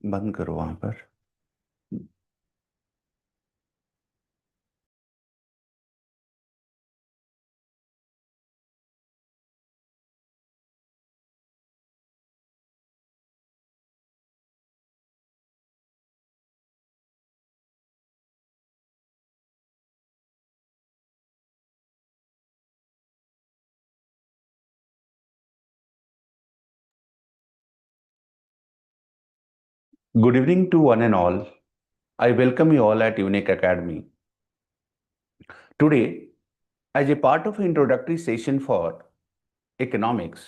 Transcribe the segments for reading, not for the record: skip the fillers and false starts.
बंद करो वहां पर। Good evening to one and all. I welcome you all at Unique Academy. Today, as a part of introductory session for economics,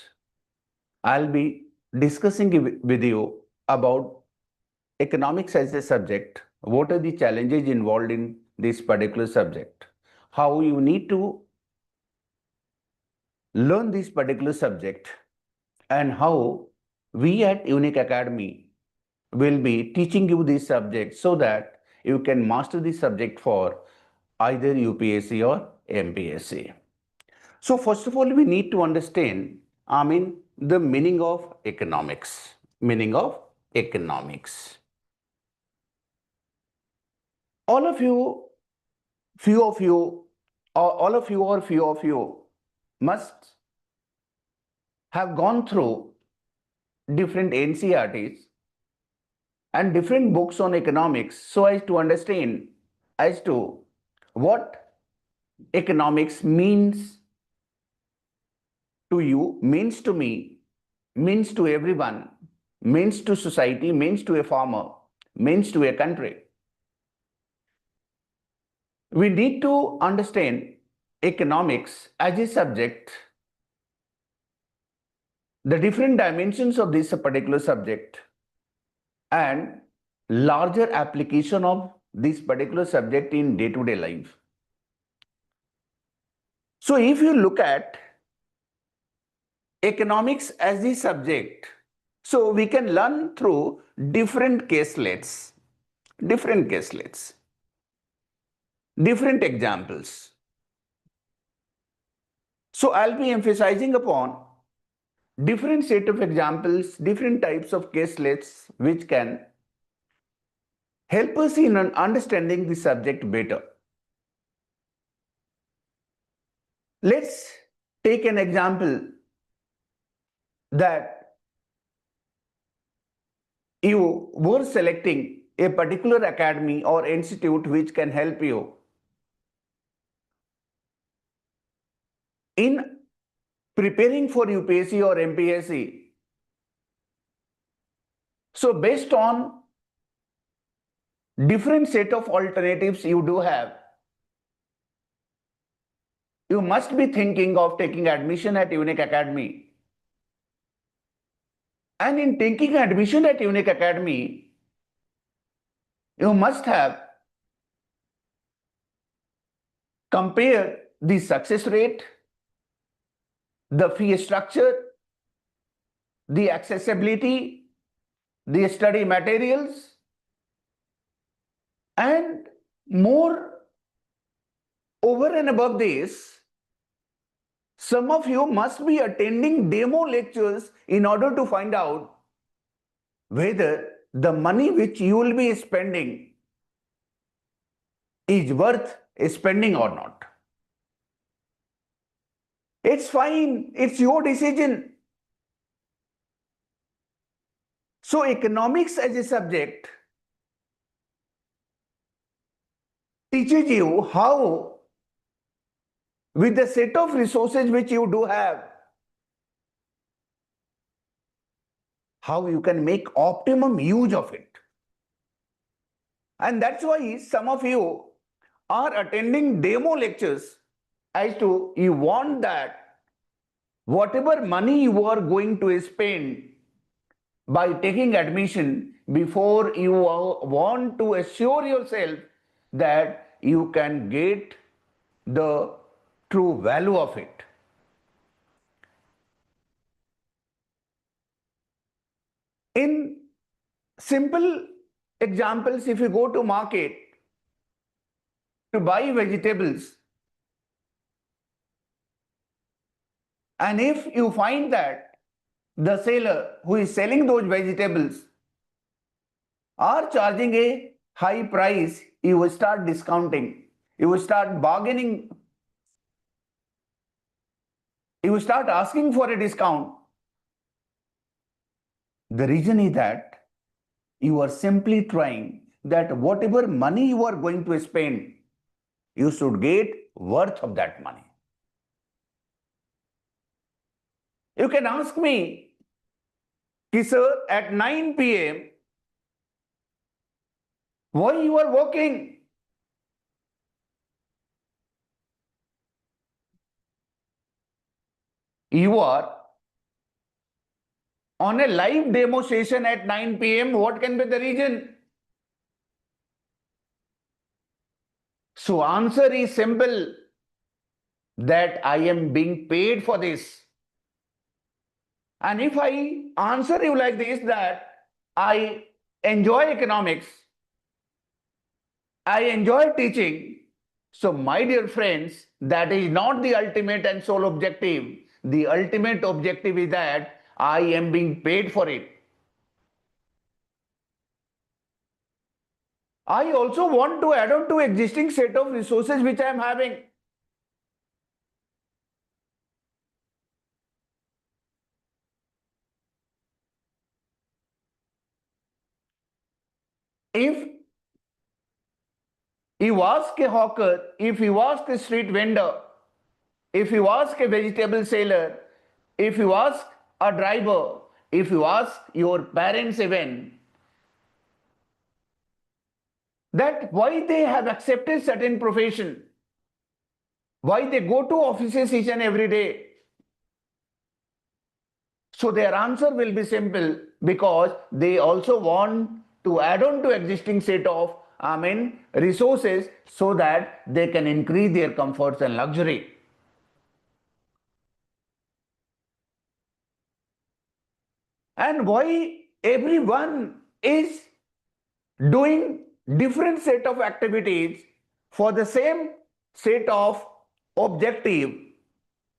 I'll be discussing with you about economics as a subject. What are the challenges involved in this particular subject? How you need to learn this particular subject, and how we at Unique Academy will be teaching you this subject so that you can master this subject for either UPSC or MPSC. So first of all, we need to understand, the meaning of economics. Meaning of economics. All of you, few of you, or all of you or few of you must have gone through different NCERTs and different books on economics so as to understand as to what economics means to you, means to me, means to everyone, means to society, means to a farmer, means to a country. We need to understand economics as a subject, the different dimensions of this particular subject, and larger application of this particular subject in day-to-day life. So if you look at economics as the subject, so we can learn through different caselets, different examples. So I'll be emphasizing upon different set of examples, different types of caselets which can help us in understanding the subject better. Let's take an example that you were selecting a particular academy or institute which can help you in preparing for UPSC or MPSC. So based on different set of alternatives you do have, you must be thinking of taking admission at Unique Academy. And in taking admission at Unique Academy, you must have compared the success rate, the fee structure, the accessibility, the study materials, and more over and above this, some of you must be attending demo lectures in order to find out whether the money which you will be spending is worth spending or not. It's fine, it's your decision. So economics as a subject teaches you how, with the set of resources which you do have, how you can make optimum use of it. And that's why some of you are attending demo lectures as to you want that whatever money you are going to spend by taking admission, before you want to assure yourself that you can get the true value of it. In simple examples, if you go to market to buy vegetables, and if you find that the seller who is selling those vegetables are charging a high price, you will start discounting, you will start bargaining, you will start asking for a discount. The reason is that you are simply trying that whatever money you are going to spend, you should get worth of that money. You can ask me, sir, at 9 p.m., why you are working? You are on a live demo session at 9 p.m. What can be the reason? So answer is simple, that I am being paid for this. And if I answer you like this, that I enjoy economics, I enjoy teaching, so my dear friends, that is not the ultimate and sole objective. The ultimate objective is that I am being paid for it. I also want to add on to existing set of resources which I am having. If you ask a hawker, if you ask a street vendor, if you ask a vegetable seller, if you ask a driver, if you ask your parents even, that why they have accepted certain profession, why they go to offices each and every day. So their answer will be simple, because they also want to add on to existing set of resources so that they can increase their comforts and luxury. And why everyone is doing different set of activities for the same set of objective,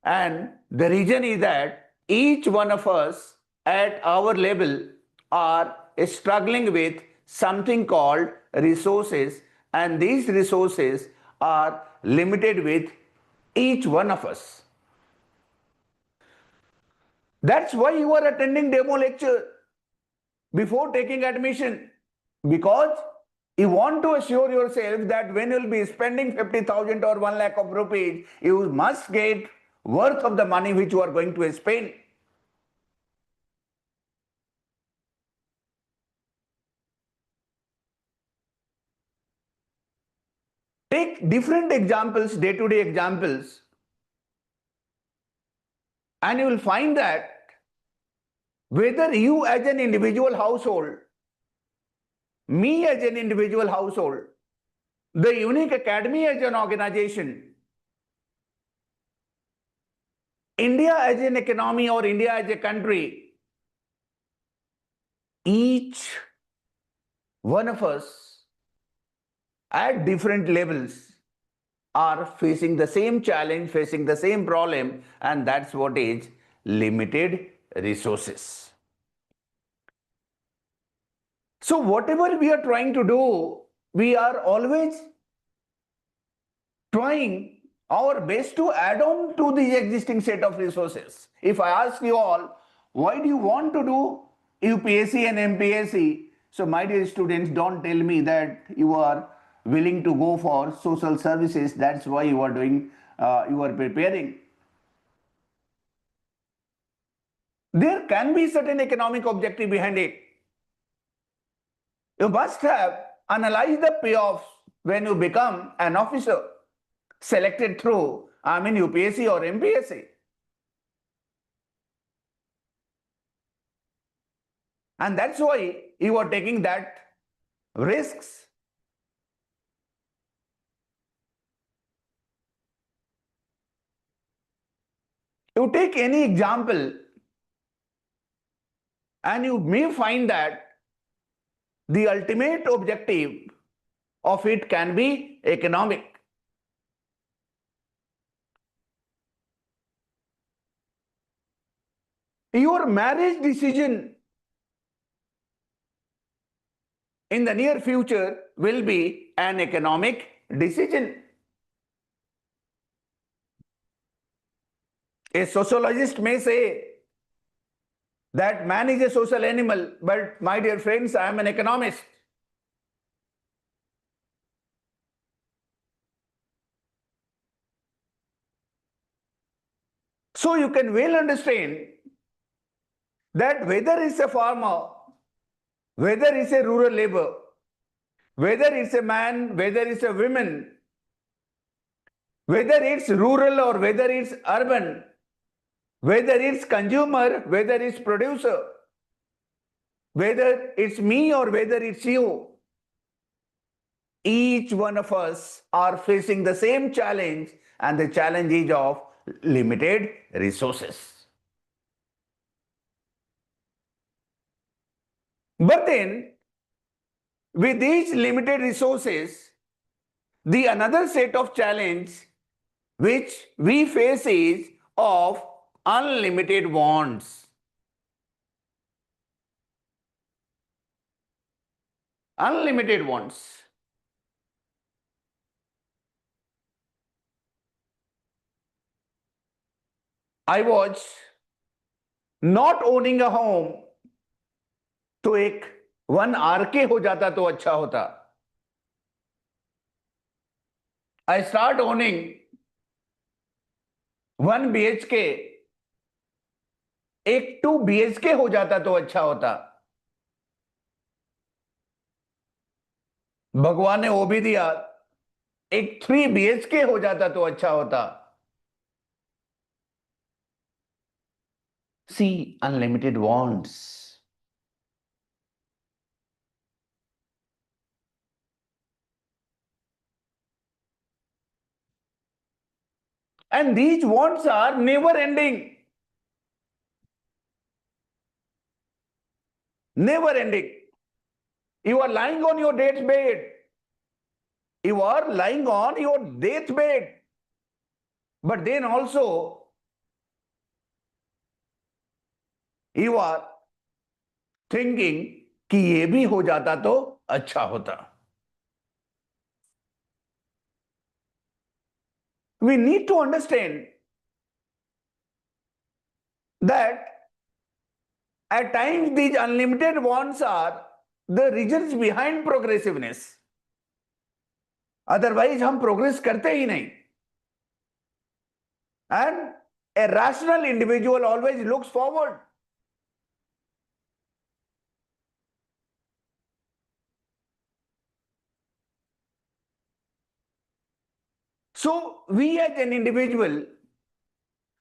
and the reason is that each one of us at our level are struggling with something called resources, and these resources are limited with each one of us. That's why you are attending demo lecture before taking admission, because you want to assure yourself that when you will be spending 50,000 or 1 lakh of rupees, you must get worth of the money which you are going to spend. Take different examples, day-to-day examples, and you will find that whether you as an individual household, me as an individual household, the Unique Academy as an organization, India as an economy or India as a country, each one of us at different levels are facing the same challenge, facing the same problem, and that's what is limited resources. So whatever we are trying to do, we are always trying our best to add on to the existing set of resources. If I ask you all, why do you want to do UPSC and MPSC? So my dear students, don't tell me that you are willing to go for social services. That's why you are doing, you are preparing. There can be certain economic objective behind it. You must have analyzed the payoffs when you become an officer selected through, UPSC or MPSC. And that's why you are taking that risks. You take any example and you may find that the ultimate objective of it can be economic. Your marriage decision in the near future will be an economic decision. A sociologist may say that man is a social animal, but my dear friends, I am an economist. So you can well understand that whether it's a farmer, whether it's a rural labor, whether it's a man, whether it's a woman, whether it's rural or whether it's urban, whether it's consumer, whether it's producer, whether it's me or whether it's you, each one of us are facing the same challenge, and the challenge is of limited resources. But then, with these limited resources, the another set of challenge which we face is of unlimited wants. Unlimited wants. I was not owning a home, तो एक 1 RK हो जाता तो अच्छा होता. I start owning 1 BHK, एक 2 BHK हो जाता तो अच्छा होता. भगवान ने वो भी दिया, एक 3 BHK हो जाता तो अच्छा होता. See, unlimited wants. And these wants are never ending. Never ending. You are lying on your deathbed. You are lying on your deathbed. But then also, you are thinking कि ये भी हो जाता तो अच्छा होता. We need to understand that at times these unlimited wants are the reasons behind progressiveness. Otherwise हम progress करते ही नहीं. And a rational individual always looks forward. So we as an individual,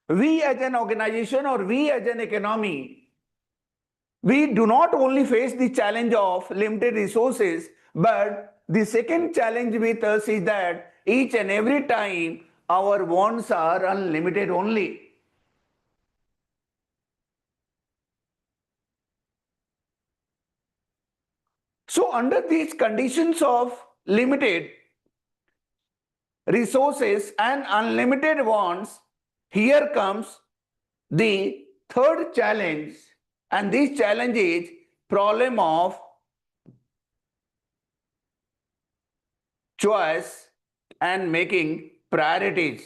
we as an organization, or we as an economy, we do not only face the challenge of limited resources, but the second challenge with us is that each and every time our wants are unlimited only. So under these conditions of limited resources and unlimited wants, here comes the third challenge, and this challenge is problem of choice and making priorities.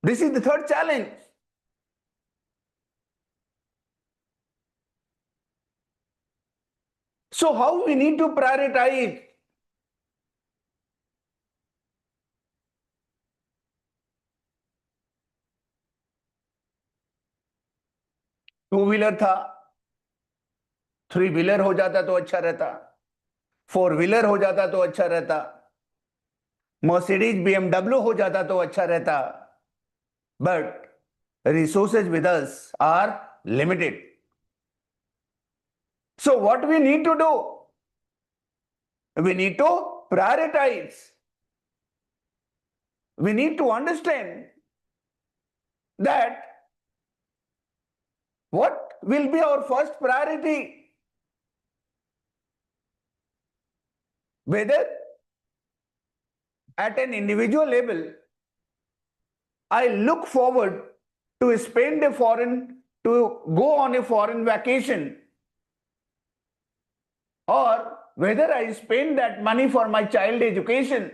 This is the third challenge. So how we need to prioritize? Two wheeler था, 3 wheeler हो जाता तो अच्छा रहता, 4 wheeler हो जाता तो अच्छा रहता, मर्सिडीज BMW हो जाता तो अच्छा रहता. But resources with us are limited. So what we need to do? We need to prioritize. We need to understand that what will be our first priority? Whether at an individual level I look forward to go on a foreign vacation, or whether I spend that money for my child education,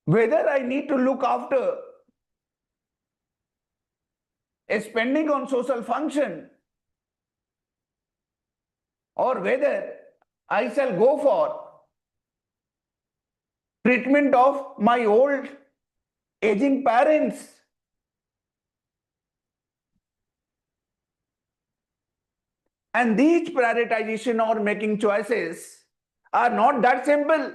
whether I need to look after a spending on social function, or whether I shall go for treatment of my old aging parents. And these prioritization or making choices are not that simple.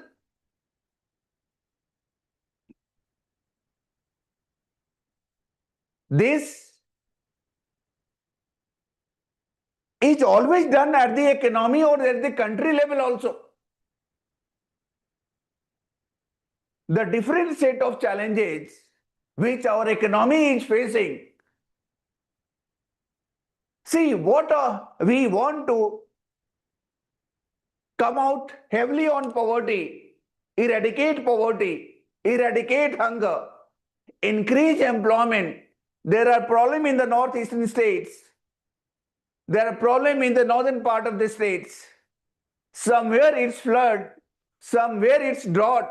This is always done at the economy or at the country level also. The different set of challenges which our economy is facing. See, we want to come out heavily on poverty, eradicate hunger, increase employment. There are problems in the northeastern states. There are problems in the northern part of the states. Somewhere it's flood, somewhere it's drought.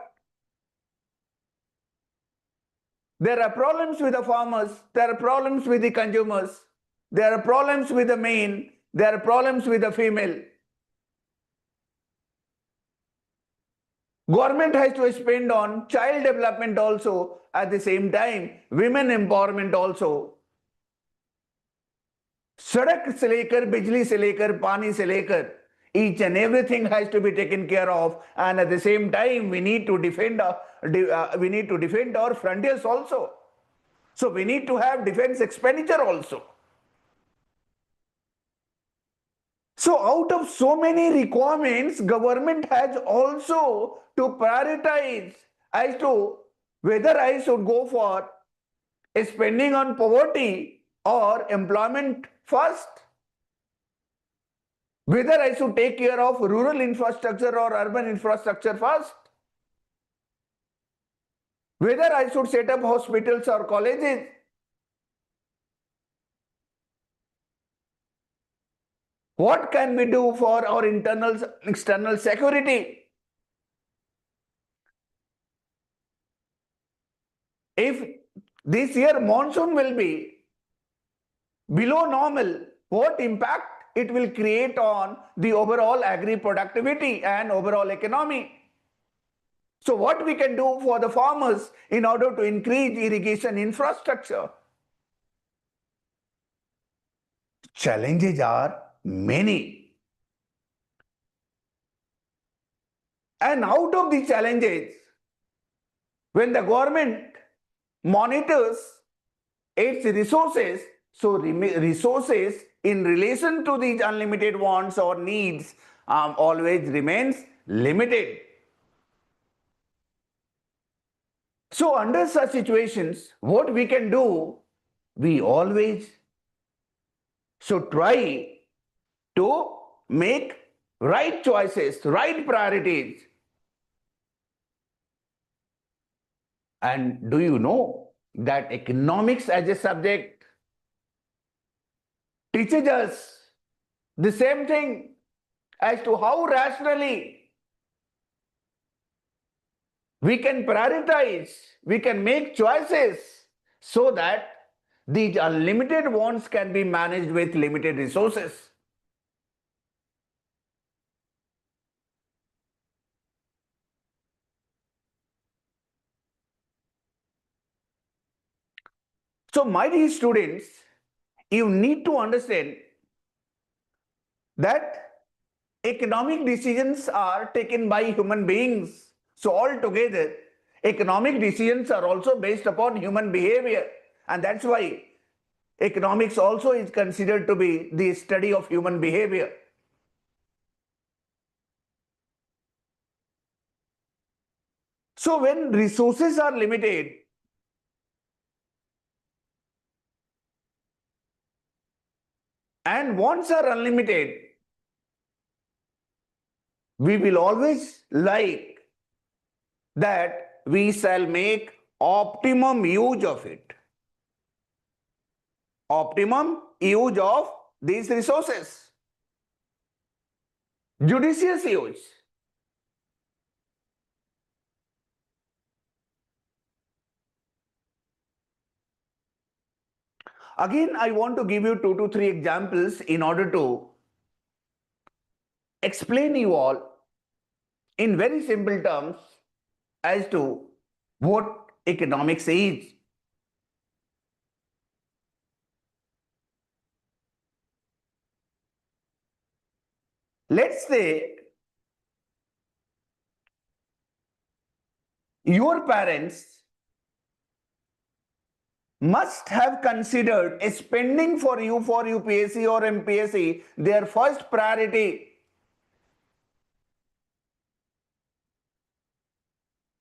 There are problems with the farmers, there are problems with the consumers, there are problems with the men, there are problems with the female. Government has to spend on child development also, at the same time women empowerment also. सड़क से लेकर बिजली से लेकर पानी से लेकर each and everything has to be taken care of, and at the same time we need to defend our frontiers also. So we need to have defense expenditure also. So out of so many requirements, government has also to prioritize as to whether I should go for spending on poverty or employment first, whether I should take care of rural infrastructure or urban infrastructure first, whether I should set up hospitals or colleges. What can we do for our external security? If this year monsoon will be below normal, what impact it will create on the overall agri productivity and overall economy? So what we can do for the farmers in order to increase irrigation infrastructure? Challenges are many. And out of the challenges, when the government monitors its resources, so resources in relation to these unlimited wants or needs always remains limited. So under such situations, what we can do, we always should try to make right choices, right priorities. And do you know that economics as a subject teaches us the same thing as to how rationally we can prioritize, we can make choices so that these unlimited wants can be managed with limited resources. So my dear students, you need to understand that economic decisions are taken by human beings. So altogether, economic decisions are also based upon human behavior. And that's why economics also is considered to be the study of human behavior. So when resources are limited, and wants are unlimited, we will always like that we shall make optimum use of it. Optimum use of these resources. Judicious use. Again, I want to give you 2 to 3 examples in order to explain you all in very simple terms as to what economics is. Let's say your parents must have considered spending for you for UPSC or MPSC their first priority.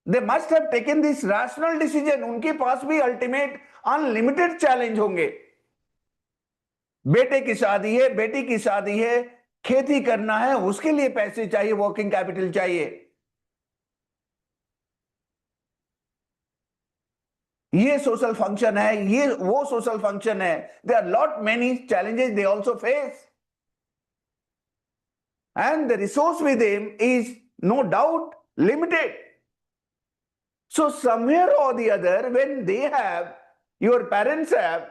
They must have taken this rational decision. उनके पास भी ultimate unlimited challenge होंगे. बेटे की शादी है, बेटी की शादी है, खेती करना है, उसके लिए पैसे चाहिए, वर्किंग कैपिटल चाहिए. ये सोशल फंक्शन है, ये वो सोशल फंक्शन है. There are lot many challenges they also face, and the resource with them is no doubt limited. So somewhere or the other, when your parents have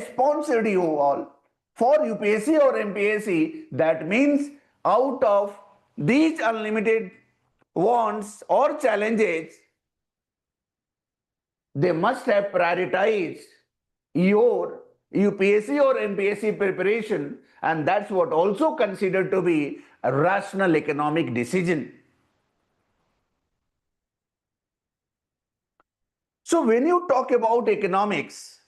sponsored you all for UPSC or MPSC, that means out of these unlimited wants or challenges, they must have prioritized your UPSC or MPSC preparation, and that's what also considered to be a rational economic decision. So when you talk about economics,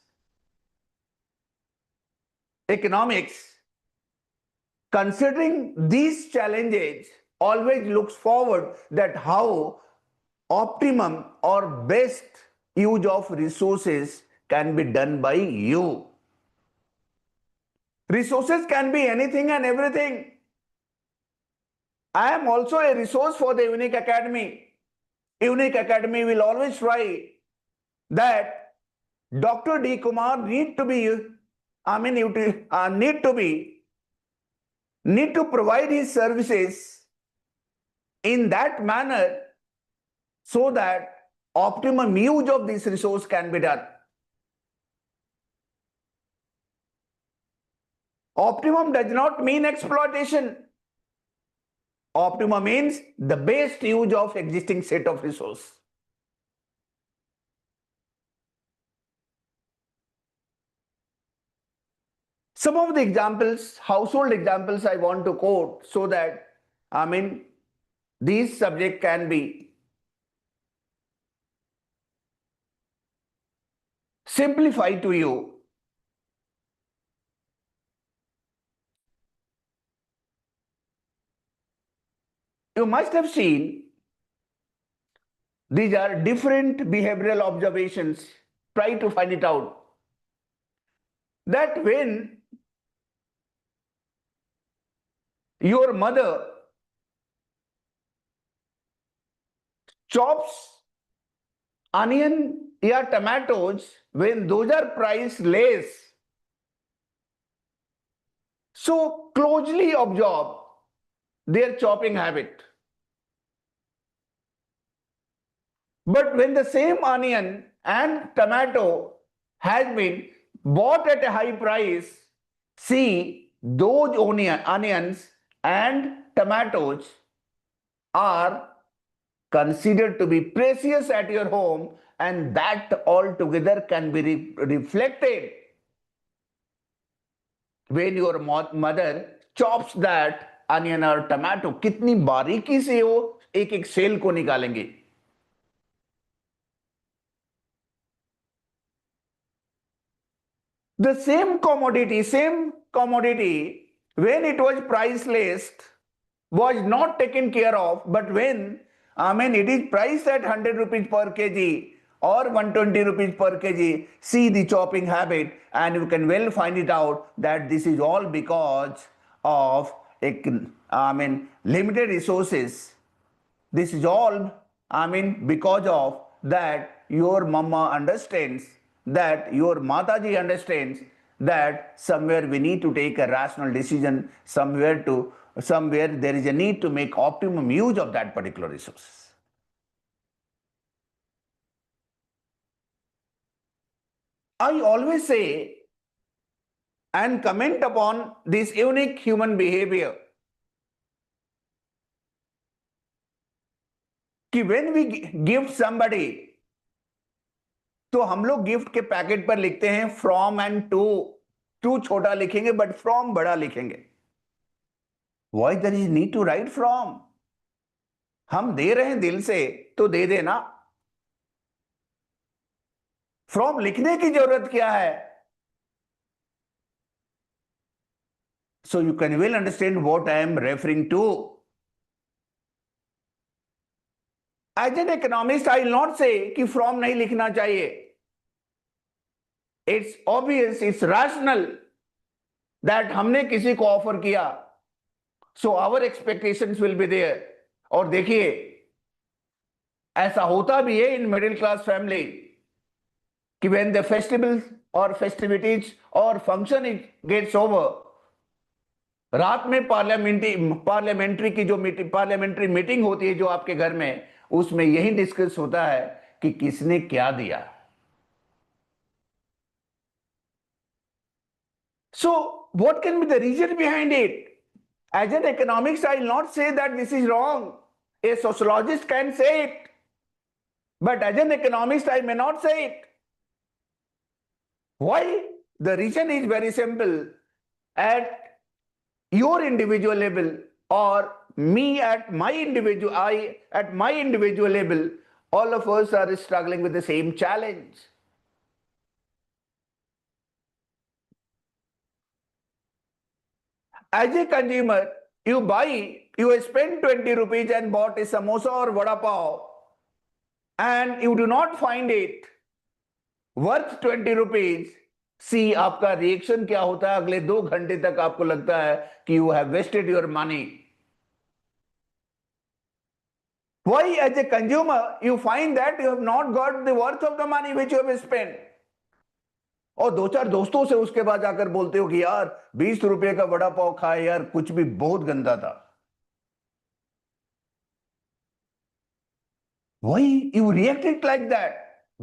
considering these challenges, always looks forward that how optimum or best use of resources can be done by you. Resources can be anything and everything. I am also a resource for the Unique Academy. Unique Academy will always try that Dr. D. Kumar need to provide his services in that manner so that optimum use of this resource can be done. Optimum does not mean exploitation. Optimum means the best use of existing set of resource. Some of the examples, household examples I want to quote so that, these subject can be simplified to you. You must have seen these are different behavioral observations. Try to find it out. That when your mother chops onion or tomatoes, when those are priced less, so closely observe their chopping habit. But when the same onion and tomato has been bought at a high price, see those onions and tomatoes are considered to be precious at your home, and that altogether can be reflected when your mother chops that onion or tomato. कितनी बारीकी से वो एक एक cell को निकालेंगे. The same commodity, when it was price list, was not taken care of, but when it is priced at 100 rupees per kg or 120 rupees per kg, see the chopping habit, and you can well find it out that this is all because of limited resources. This is all I mean, because of that, your mama understands, that your Mataji understands that somewhere we need to take a rational decision, somewhere there is a need to make optimum use of that particular resources. I always say and comment upon this unique human behavior कि when we gift somebody, तो हम लोग gift के packet पर लिखते हैं from and to छोटा लिखेंगे बट फ्रॉम बड़ा लिखेंगे. Why there is need to write from? हम दे रहे हैं दिल से तो दे देना. फ्रॉम लिखने की जरूरत क्या है? So you can well understand what I am referring to. As an economist I will not say कि फ्रॉम नहीं लिखना चाहिए. It's obvious, it's rational that हमने किसी को ऑफर किया, so our expectations will be there. और देखिए, ऐसा होता भी है इन मिडिल क्लास फैमिली कि व्हेन द फेस्टिवल्स और फेस्टिविटीज और फंक्शन इट गेट्स ओवर, रात में पार्लियामेंट्री की जो पार्लियामेंट्री मीटिंग होती है जो आपके घर में, उसमें यही डिस्कस होता है कि किसने क्या दिया. So what can be the reason behind it? As an economics, I will not say that this is wrong. A sociologist can say it. But as an economist, I may not say it. Why? The reason is very simple. At your individual level or me at my individual level, all of us are struggling with the same challenge. As a consumer, you spend 20 rupees and bought a samosa or vada pav, and you do not find it worth 20 rupees. See, आपका reaction क्या होता है? अगले 2 घंटे तक आपको लगता है कि you have wasted your money. Why, as a consumer, you find that you have not got the worth of the money which you have spent. और 2-4 दोस्तों से उसके बाद जाकर बोलते हो कि यार 20 रुपए का वड़ा पाव खाए यार, कुछ भी बहुत गंदा था. Why you reacted like that?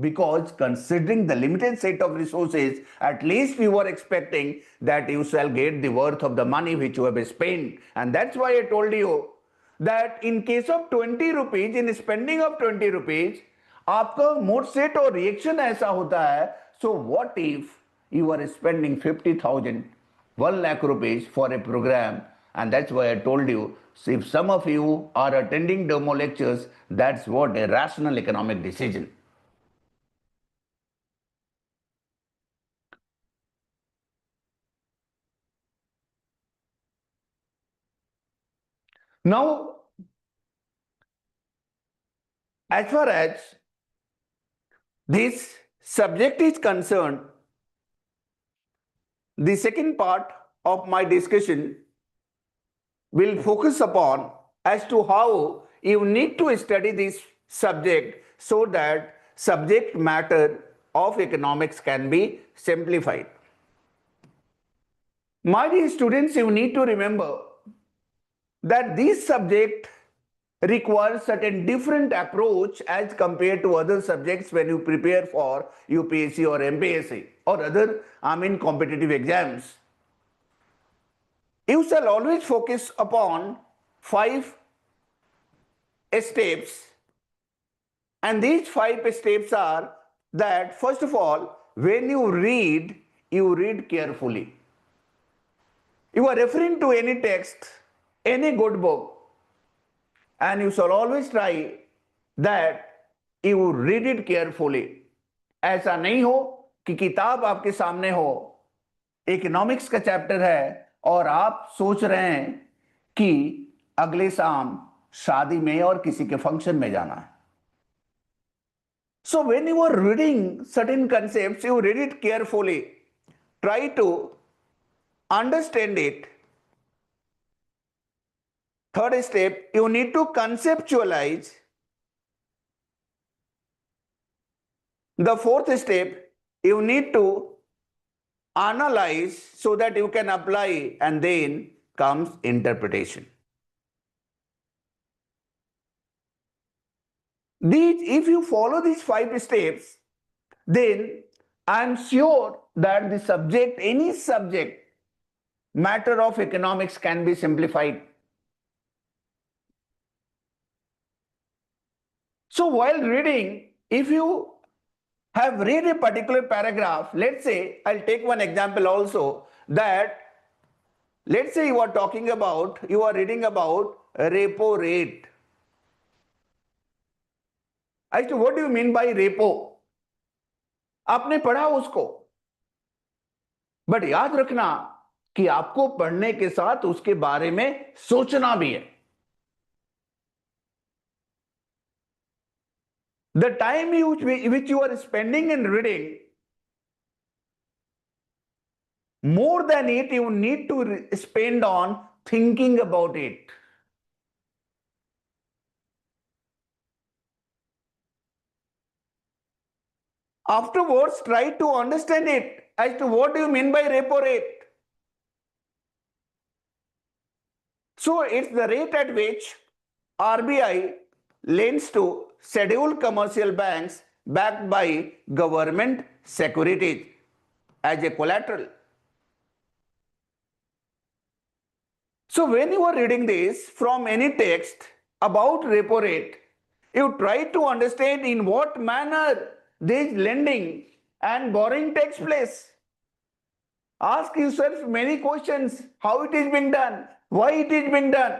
Because considering the limited set of resources, at least you were expecting that you shall get the worth of the money which you have spent. And that's why I told you that in case of 20 rupees, in spending of 20 rupees, आपका mode set और reaction ऐसा होता है. So what if you are spending 50,000, 1 lakh rupees for a program? And that's why I told you, so if some of you are attending demo lectures, that's what a rational economic decision. Now, as far as this subject is concerned, the second part of my discussion will focus upon as to how you need to study this subject so that subject matter of economics can be simplified. My dear students, you need to remember that this subject requires certain different approach as compared to other subjects when you prepare for UPSC or MPSC or other competitive exams. You shall always focus upon 5 steps, and these 5 steps are that first of all, when you read carefully. You are referring to any text, any good book, and you shall always try that you read it carefully. ऐसा नहीं हो कि किताब आपके सामने हो, economics का chapter है और आप सोच रहे हैं कि अगले शाम शादी में और किसी के फंक्शन में जाना है. So when you are reading certain concepts, you read it carefully. Try to understand it. Third step, you need to conceptualize The fourth step, you need to analyze so that you can apply, and then comes interpretation. If you follow these 5 steps, then I am sure that the subject, any subject, matter of economics can be simplified. So while reading, if you have read a particular paragraph, let's say, I'll take one example also, that let's say you are reading about repo rate. As to what do you mean by repo? आपने पढ़ा उसको, but याद रखना कि आपको पढ़ने के साथ उसके बारे में सोचना भी है. The time which you are spending in reading, more than it, you need to spend on thinking about it. Afterwards, try to understand it as to what do you mean by repo rate. So it's the rate at which RBI lends to scheduled commercial banks backed by government securities as a collateral. So when you are reading this from any text about repo rate, you try to understand in what manner this lending and borrowing takes place. Ask yourself many questions: how it is being done, why it is being done.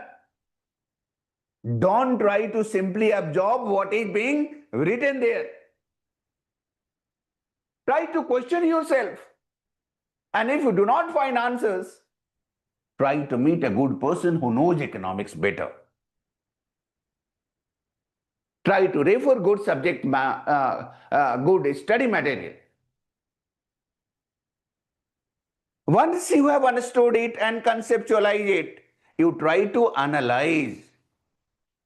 Don't try to simply absorb what is being written there. Try to question yourself. And if you do not find answers, try to meet a good person who knows economics better. Try to refer good good study material. Once you have understood it and conceptualize it, you try to analyze.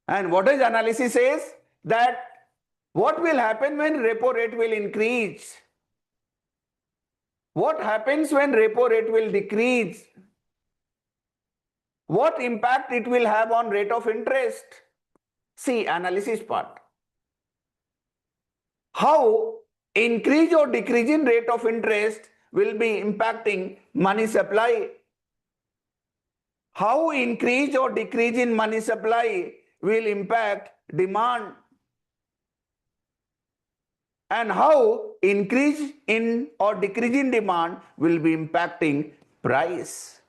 And what does analysis says? That what will happen when repo rate will increase? What happens when repo rate will decrease? What impact it will have on rate of interest? See, analysis part. How increase or decrease in rate of interest will be impacting money supply. How increase or decrease in money supply will impact demand. And how increase in or decrease in demand will be impacting price.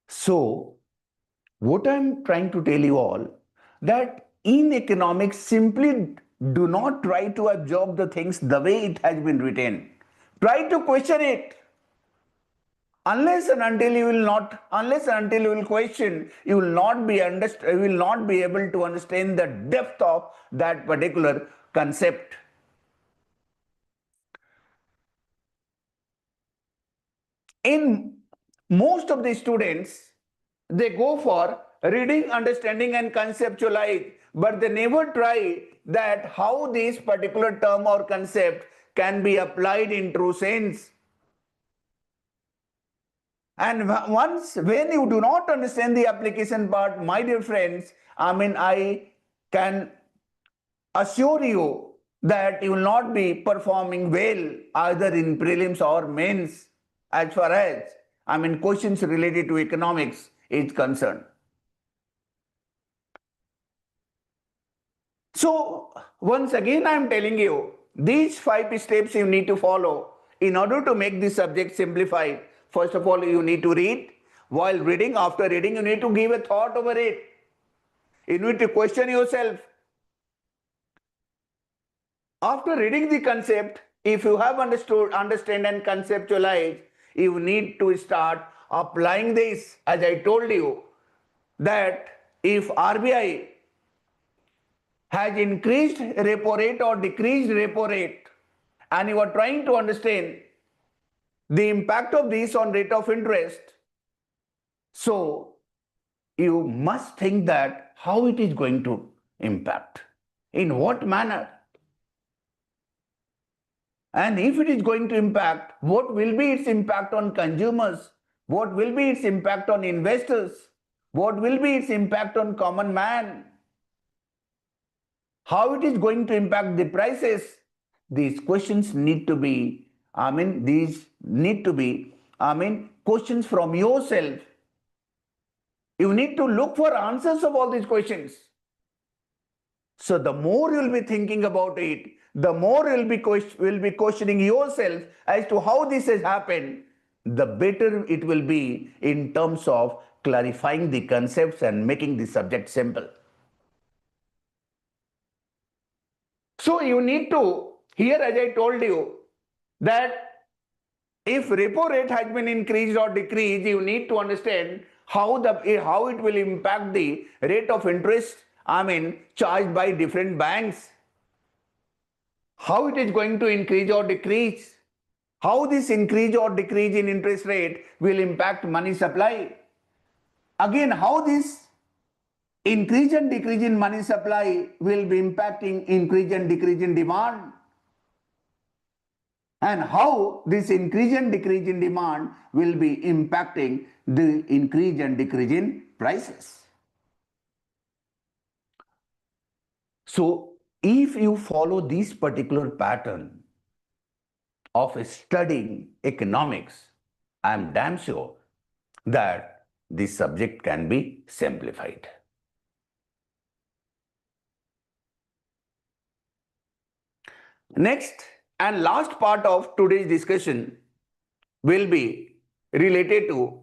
So, what I'm trying to tell you all, that in economics, simply do not try to absorb the things the way it has been written. Try to question it. Unless and until you will question, you will not be able to understand the depth of that particular concept. In most of the students, they go for reading, understanding, and conceptualize, but they never try that how this particular term or concept can be applied in true sense. And when you do not understand the application part, my dear friends, I can assure you that you will not be performing well either in prelims or mains as far as questions related to economics is concerned. So once again I am telling you, these 5 steps you need to follow in order to make this subject simplified. First of all, you need to read. While reading, after reading, you need to give a thought over it. You need to question yourself. After reading the concept, if you have understand and conceptualize, you need to start applying this. As I told you, that if RBI has increased repo rate or decreased repo rate, and you are trying to understand the impact of this on rate of interest, so you must think that how it is going to impact. In what manner? And if it is going to impact, what will be its impact on consumers? What will be its impact on investors? What will be its impact on common man? How it is going to impact the prices? These questions need to be, questions from yourself. You need to look for answers of all these questions. So the more you'll be thinking about it, the more you'll be questioning yourself as to how this has happened, the better it will be in terms of clarifying the concepts and making the subject simple. So you need to, here as I told you, that if repo rate has been increased or decreased, you need to understand how it will impact the rate of interest, charged by different banks. How it is going to increase or decrease. How this increase or decrease in interest rate will impact money supply. Again, how this increase and decrease in money supply will be impacting increase and decrease in demand. And how this increase and decrease in demand will be impacting the increase and decrease in prices. So, if you follow this particular pattern of studying economics, I am damn sure that this subject can be simplified. Next and last part of today's discussion will be related to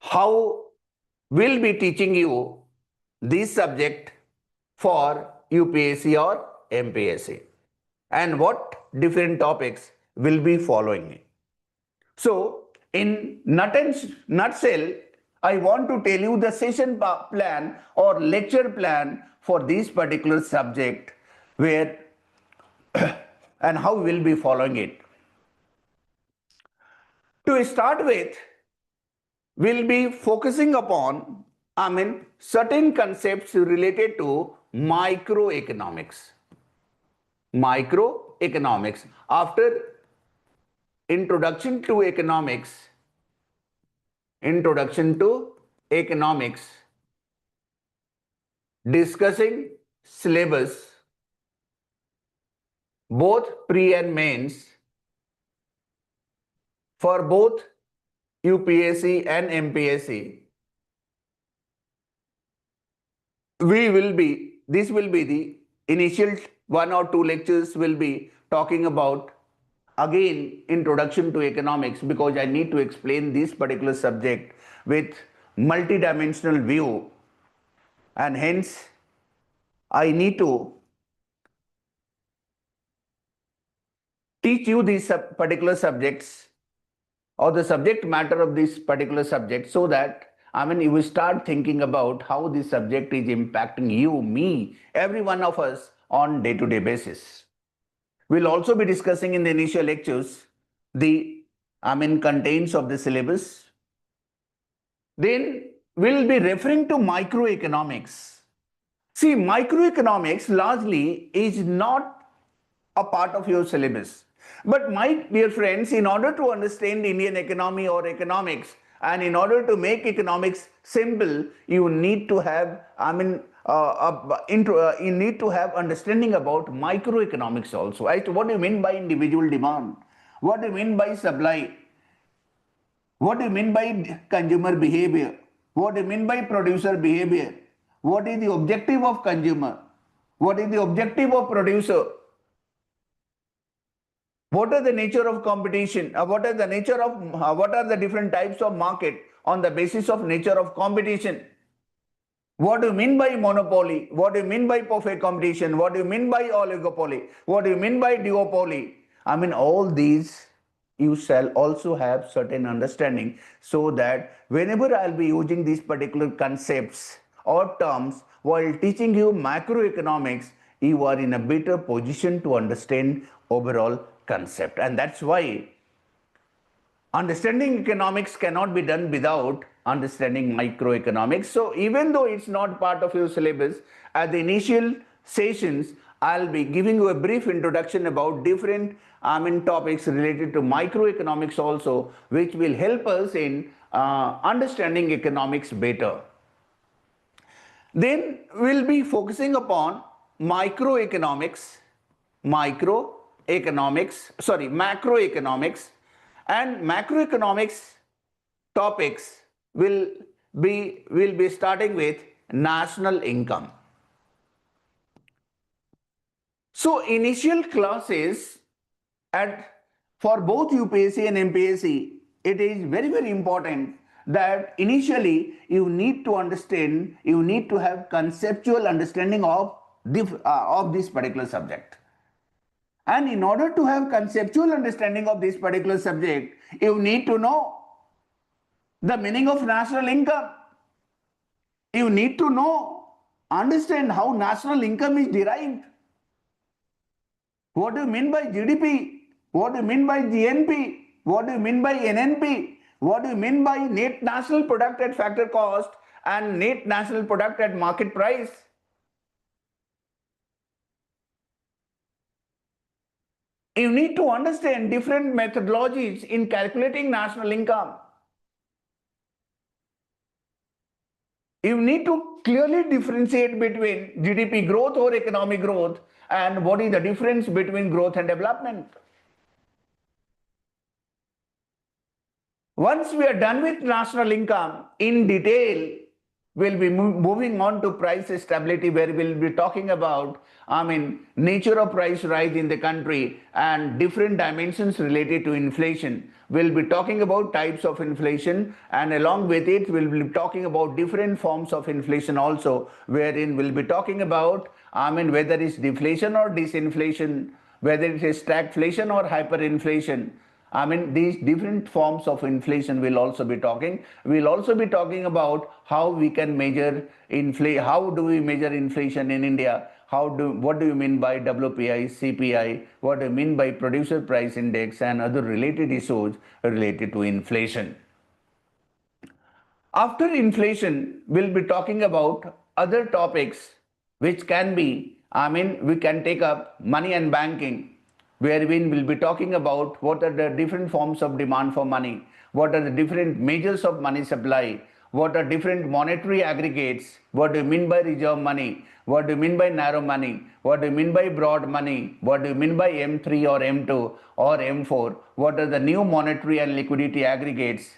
how we'll be teaching you this subject for UPSC or MPSC and what different topics will be following. So, in nutshell, I want to tell you the session plan or lecture plan for this particular subject, where and how we will be following it. To start with, we'll be focusing upon certain concepts related to microeconomics. Microeconomics. After introduction to economics, discussing syllabus, both pre and mains, for both UPSC and MPSC. This will be the initial 1 or 2 lectures will be talking about again introduction to economics, because I need to explain this particular subject with multidimensional view, and hence I need to teach you these particular subjects or the subject matter of this particular subject, so that you will start thinking about how this subject is impacting you, me, every one of us on day-to-day basis. We'll also be discussing in the initial lectures the contents of the syllabus. Then we'll be referring to microeconomics. See, microeconomics largely is not a part of your syllabus. But my dear friends, in order to understand Indian economy or economics, and in order to make economics simple, you need to have you need to have understanding about microeconomics also. As to what do you mean by individual demand? What do you mean by supply? What do you mean by consumer behavior? What do you mean by producer behavior? What is the objective of consumer? What is the objective of producer? What are the nature of competition? What are the different types of market on the basis of nature of competition? What do you mean by monopoly? What do you mean by perfect competition? What do you mean by oligopoly? What do you mean by duopoly? All these you shall also have certain understanding, so that whenever I'll be using these particular concepts or terms while teaching you macroeconomics, you are in a better position to understand overall concept. And that's why understanding economics cannot be done without understanding microeconomics. So even though it's not part of your syllabus, at the initial sessions, I'll be giving you a brief introduction about different topics related to microeconomics also, which will help us in understanding economics better. Then we'll be focusing upon macroeconomics, and macroeconomics topics will be starting with national income. So initial classes for both UPSC and MPSC, it is very, very important that initially you need to understand, you need to have conceptual understanding of this particular subject. And in order to have conceptual understanding of this particular subject, you need to know the meaning of national income. You need to understand how national income is derived. What do you mean by GDP? What do you mean by GNP? What do you mean by NNP? What do you mean by net national product at factor cost and net national product at market price? You need to understand different methodologies in calculating national income. You need to clearly differentiate between GDP growth or economic growth and what is the difference between growth and development. Once we are done with national income, in detail, we'll be moving on to price stability, where we'll be talking about, nature of price rise in the country and different dimensions related to inflation. We'll be talking about types of inflation, and along with it, we'll be talking about different forms of inflation also, wherein we'll be talking about, whether it's deflation or disinflation, whether it is stagflation or hyperinflation. These different forms of inflation we'll also be talking. We'll also be talking about how we can measure inflation. How do we measure inflation in India? What do you mean by WPI, CPI? What do you mean by producer price index and other related issues related to inflation? After inflation, we'll be talking about other topics which can be, we can take up money and banking, wherein we'll be talking about what are the different forms of demand for money, what are the different measures of money supply, what are different monetary aggregates, what do you mean by reserve money, what do you mean by narrow money, what do you mean by broad money, what do you mean by M3 or M2 or M4, what are the new monetary and liquidity aggregates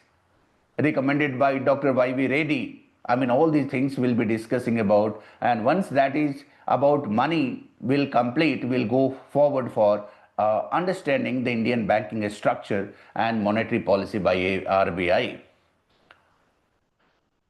recommended by Dr. Y.V. Reddy. All these things we'll be discussing about, and once that is about money will complete, we'll go forward for understanding the Indian banking structure and monetary policy by RBI.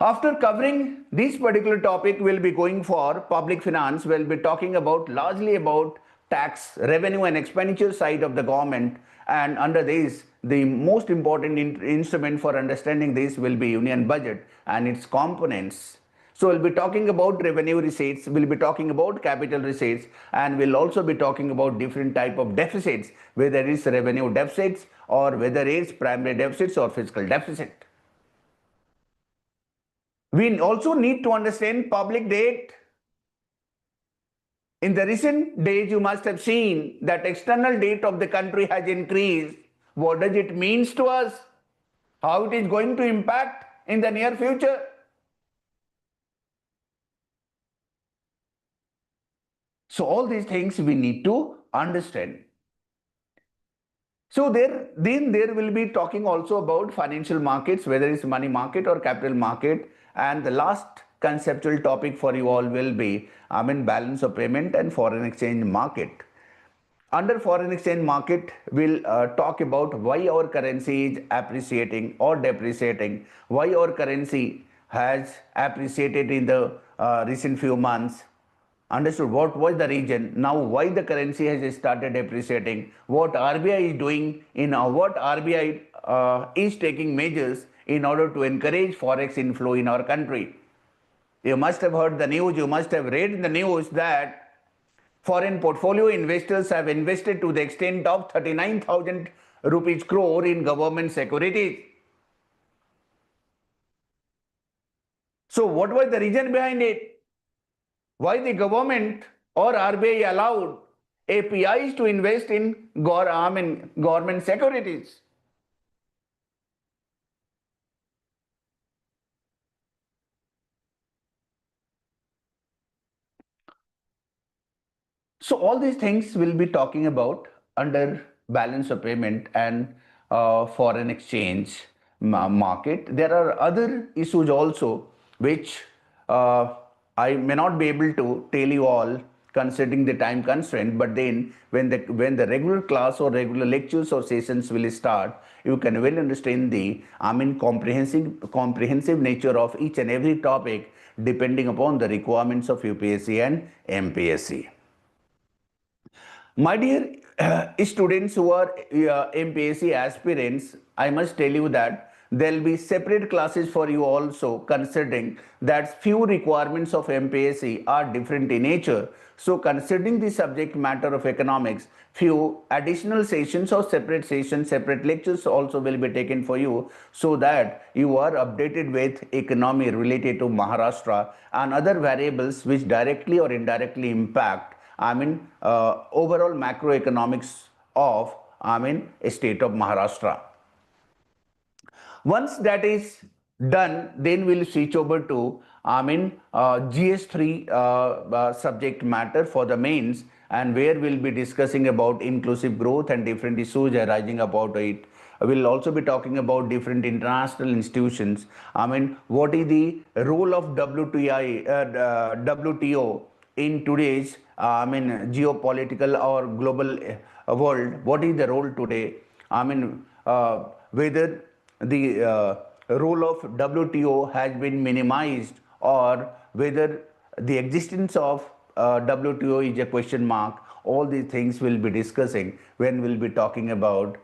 After covering this particular topic, we'll be going for public finance. We'll be talking about largely about tax, revenue and expenditure side of the government, and under this, the most important instrument for understanding this will be union budget and its components. So we'll be talking about revenue receipts, we'll be talking about capital receipts, and we'll also be talking about different type of deficits, whether it's revenue deficits or whether it's primary deficits or fiscal deficit. We also need to understand public debt. In the recent days, you must have seen that external debt of the country has increased. What does it mean to us? How it is going to impact in the near future? So all these things we need to understand. So there will be talking also about financial markets, whether it's money market or capital market. And the last conceptual topic for you all will be, balance of payment and foreign exchange market. Under foreign exchange market, we'll talk about why our currency is appreciating or depreciating, why our currency has appreciated in the recent few months. Understood what was the reason, now why the currency has started depreciating, what RBI is doing, what RBI is taking measures in order to encourage forex inflow in our country. You must have heard the news, you must have read in the news that foreign portfolio investors have invested to the extent of 39,000 rupees crore in government securities. So what was the reason behind it? Why the government or RBI allowed APIs to invest in government securities? So all these things we'll be talking about under balance of payment and foreign exchange market. There are other issues also which uh, I may not be able to tell you all considering the time constraint. But then when the regular class or regular lectures or sessions will start, you can well understand the comprehensive nature of each and every topic depending upon the requirements of UPSC and MPSC. My dear students who are MPSC aspirants, I must tell you that there will be separate classes for you also, considering that few requirements of MPSC are different in nature. So considering the subject matter of economics, few additional sessions or separate sessions, separate lectures also will be taken for you, so that you are updated with economy related to Maharashtra and other variables which directly or indirectly impact overall macroeconomics of state of Maharashtra. Once that is done, then we'll switch over to GS3 subject matter for the mains, and where we'll be discussing about inclusive growth and different issues arising about it. We'll also be talking about different international institutions. What is the role of WTO in today's geopolitical or global world? What is the role today? Whether the role of WTO has been minimized, or whether the existence of WTO is a question mark. All these things we'll be discussing when we'll be talking about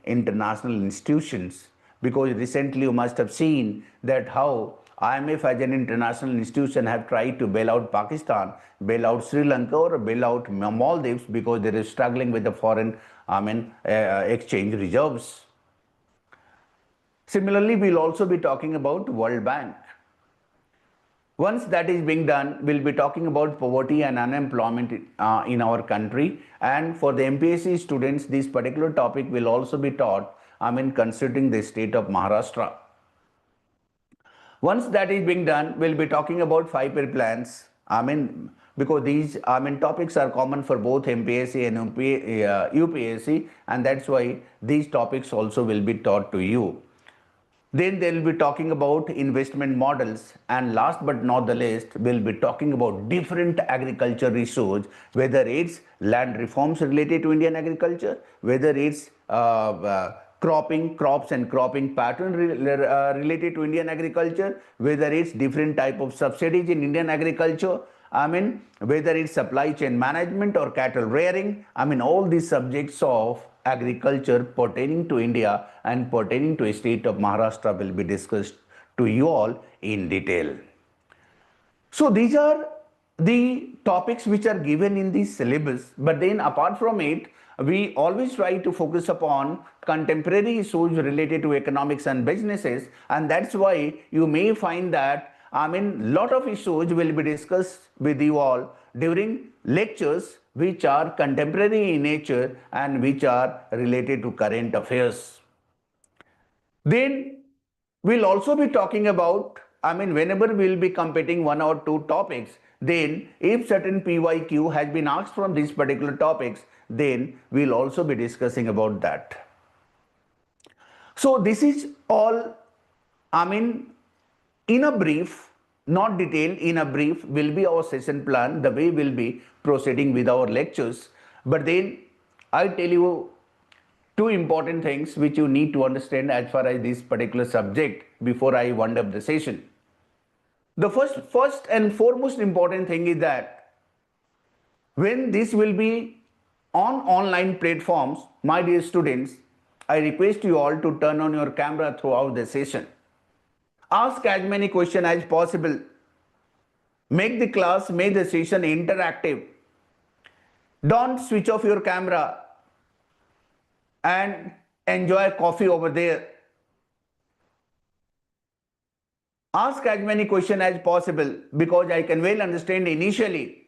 international institutions, because recently you must have seen that how IMF as an international institution have tried to bail out Pakistan, bail out Sri Lanka, or bail out Maldives because they are struggling with the foreign exchange reserves. Similarly, we'll also be talking about World Bank. Once that is being done, we'll be talking about poverty and unemployment in our country. And for the MPSC students, this particular topic will also be taught, considering the state of Maharashtra. Once that is being done, we'll be talking about 5-year plans. Because these topics are common for both MPSC and UPSC, and that's why these topics also will be taught to you. Then they will be talking about investment models, and last but not the least, we'll be talking about different agriculture issues, whether it's land reforms related to Indian agriculture, whether it's crops and cropping pattern related to Indian agriculture, whether it's different type of subsidies in Indian agriculture, whether it's supply chain management or cattle rearing. All these subjects of agriculture pertaining to India and pertaining to a state of Maharashtra will be discussed to you all in detail. So these are the topics which are given in the syllabus, but then apart from it, we always try to focus upon contemporary issues related to economics and businesses, and that's why you may find that lot of issues will be discussed with you all during lectures which are contemporary in nature and which are related to current affairs. Then we'll also be talking about, whenever we'll be competing one or two topics, then if certain PYQ has been asked from these particular topics, then we'll also be discussing about that. So this is all, in a brief, not detailed, in a brief will be our session plan, the way we'll be proceeding with our lectures. But then I tell you two important things which you need to understand as far as this particular subject before I wind up the session. The first and foremost important thing is that when this will be on online platforms, my dear students, I request you all to turn on your camera throughout the session. Ask as many questions as possible. Make the class, make the session interactive. Don't switch off your camera and enjoy coffee over there. Ask as many questions as possible, because I can well understand initially,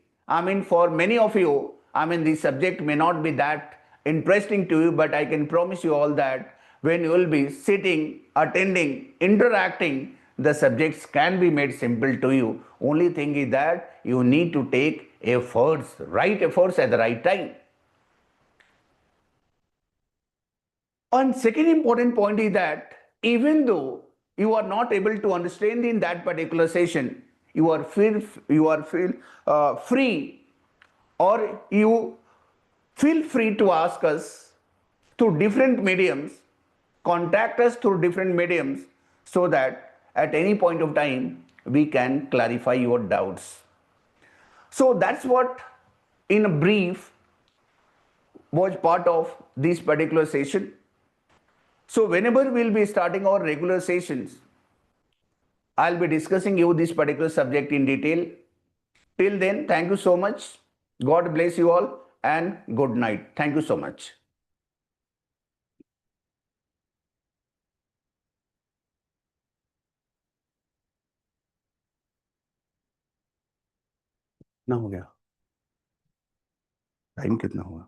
for many of you, the subject may not be that interesting to you, but I can promise you all that when you will be sitting, attending, interacting, the subjects can be made simple to you. Only thing is that you need to take efforts, right efforts at the right time. And second important point is that even though you are not able to understand in that particular session, you are free, or you feel free to ask us through different mediums, contact us through different mediums, so that at any point of time we can clarify your doubts. So that's what in a brief was part of this particular session. So whenever we'll be starting our regular sessions, I'll be discussing you this particular subject in detail. Till then, thank you so much. God bless you all and good night. Thank you so much. ना हो गया time कितना हुआ